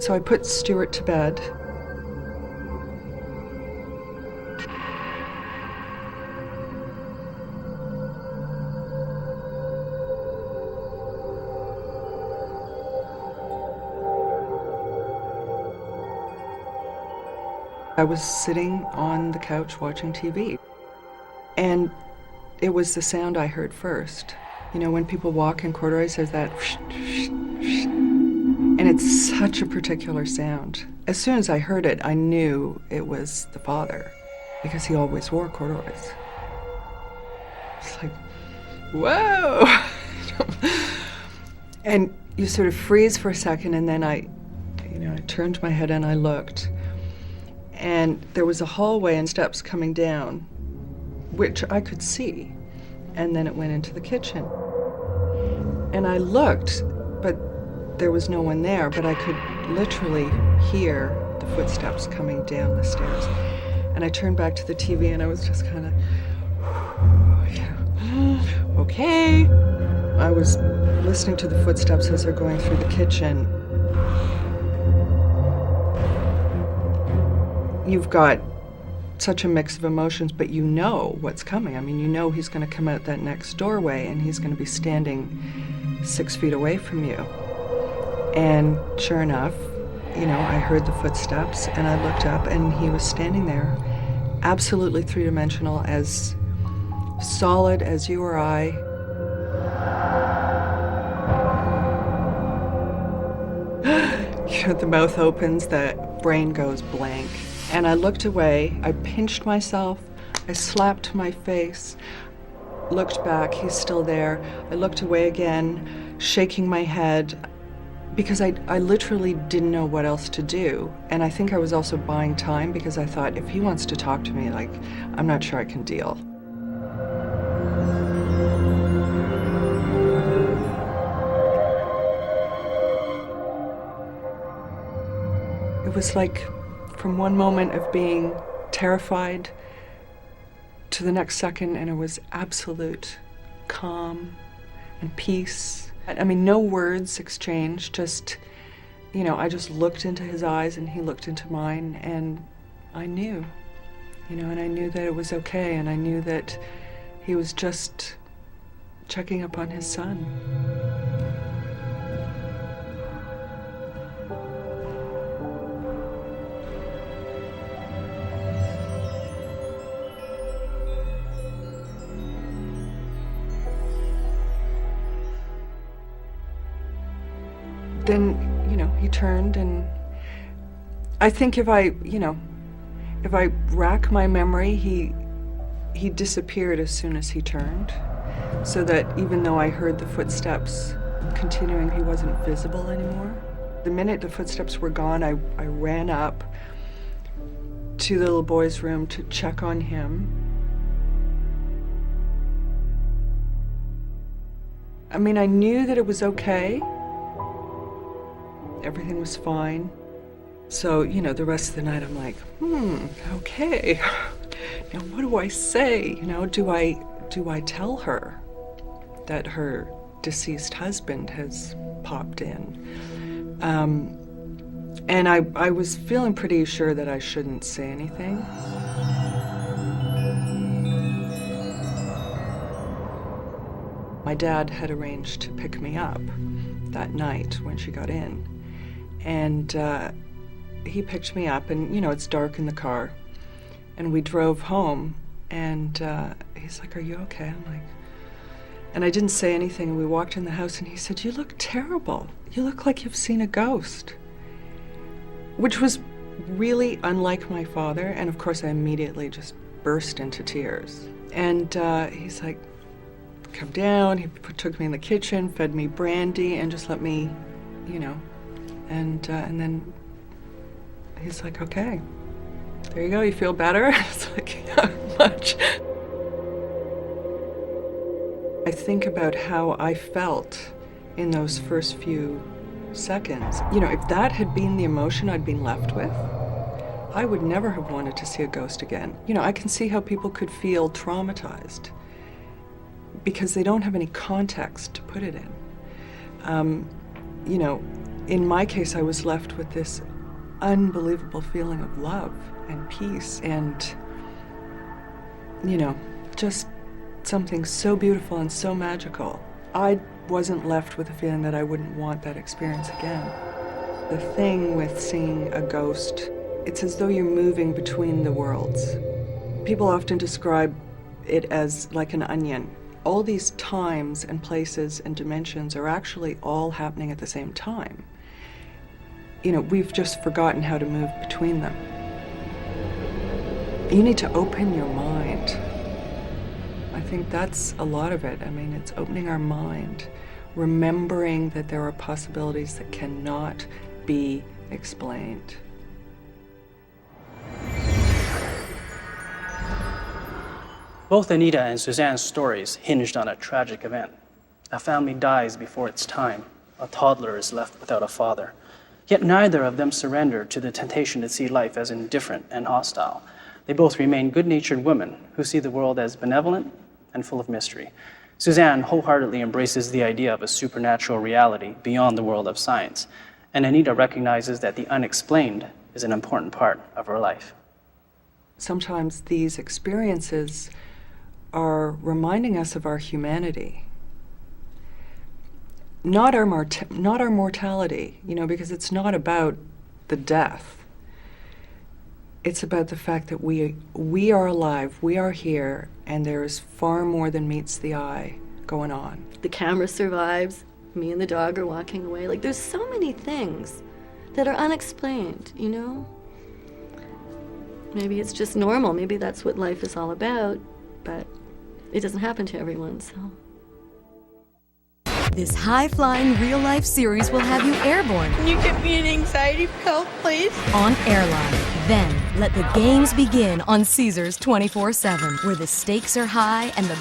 So I put Stuart to bed. I was sitting on the couch watching TV, and it was the sound I heard first. You know, when people walk in corduroys, there's that whoosh, whoosh, whoosh. And it's such a particular sound. As soon as I heard it, I knew it was the father, because he always wore corduroys. It's like, whoa! And you sort of freeze for a second, and then I turned my head and I looked. And there was a hallway and steps coming down, which I could see. And then it went into the kitchen. And I looked, but there was no one there, but I could literally hear the footsteps coming down the stairs. And I turned back to the TV and I was just kind of, okay. I was listening to the footsteps as they're going through the kitchen. You've got such a mix of emotions, but you know what's coming. I mean, you know he's going to come out that next doorway and he's going to be standing 6 feet away from you. And sure enough, you know, I heard the footsteps and I looked up and he was standing there, absolutely three-dimensional, as solid as you or I. You know, the mouth opens, the brain goes blank. And I looked away, I pinched myself, I slapped my face, looked back, he's still there. I looked away again, shaking my head, because I literally didn't know what else to do. And I think I was also buying time, because I thought, if he wants to talk to me, like, I'm not sure I can deal. It was like, from one moment of being terrified to the next second, and it was absolute calm and peace. I mean, no words exchanged, just, you know, I just looked into his eyes and he looked into mine, and I knew, you know, and I knew that it was okay, and I knew that he was just checking up on his son. Then, you know, he turned, and I think if I rack my memory, he disappeared as soon as he turned, so that even though I heard the footsteps continuing, he wasn't visible anymore. The minute the footsteps were gone, I ran up to the little boy's room to check on him. I mean, I knew that it was okay. Everything was fine. So, you know, the rest of the night I'm like, okay. Now what do I say? You know, do I tell her that her deceased husband has popped in? And I was feeling pretty sure that I shouldn't say anything. My dad had arranged to pick me up that night when she got in. And he picked me up, and, you know, it's dark in the car. And we drove home, and he's like, "Are you okay?" I'm like, and I didn't say anything, and we walked in the house, and he said, "You look terrible. You look like you've seen a ghost." Which was really unlike my father, and of course I immediately just burst into tears. And he's like, "Come down." He took me in the kitchen, fed me brandy, and just let me, you know, and then he's like, "Okay, there you go, you feel better?" It's like, "How much?" I think about how I felt in those first few seconds. You know, if that had been the emotion I'd been left with, I would never have wanted to see a ghost again. You know, I can see how people could feel traumatized because they don't have any context to put it in. You know, in my case, I was left with this unbelievable feeling of love and peace and, you know, just something so beautiful and so magical. I wasn't left with a feeling that I wouldn't want that experience again. The thing with seeing a ghost, it's as though you're moving between the worlds. People often describe it as like an onion. All these times and places and dimensions are actually all happening at the same time. You know, we've just forgotten how to move between them. You need to open your mind. I think that's a lot of it. I mean, it's opening our mind, remembering that there are possibilities that cannot be explained. Both Anita and Suzanne's stories hinged on a tragic event. A family dies before its time. A toddler is left without a father. Yet neither of them surrendered to the temptation to see life as indifferent and hostile. They both remain good-natured women who see the world as benevolent and full of mystery. Suzanne wholeheartedly embraces the idea of a supernatural reality beyond the world of science, and Anita recognizes that the unexplained is an important part of her life. Sometimes these experiences are reminding us of our humanity. Not our mortality, you know, because it's not about the death. It's about the fact that we are alive, we are here, and there is far more than meets the eye going on. The camera survives, me and the dog are walking away. Like, there's so many things that are unexplained, you know? Maybe it's just normal, maybe that's what life is all about, but it doesn't happen to everyone, so. This high-flying real-life series will have you airborne. Can you get me an anxiety pill, please? On Airline. Then, let the games begin on Caesars 24/7, where the stakes are high and the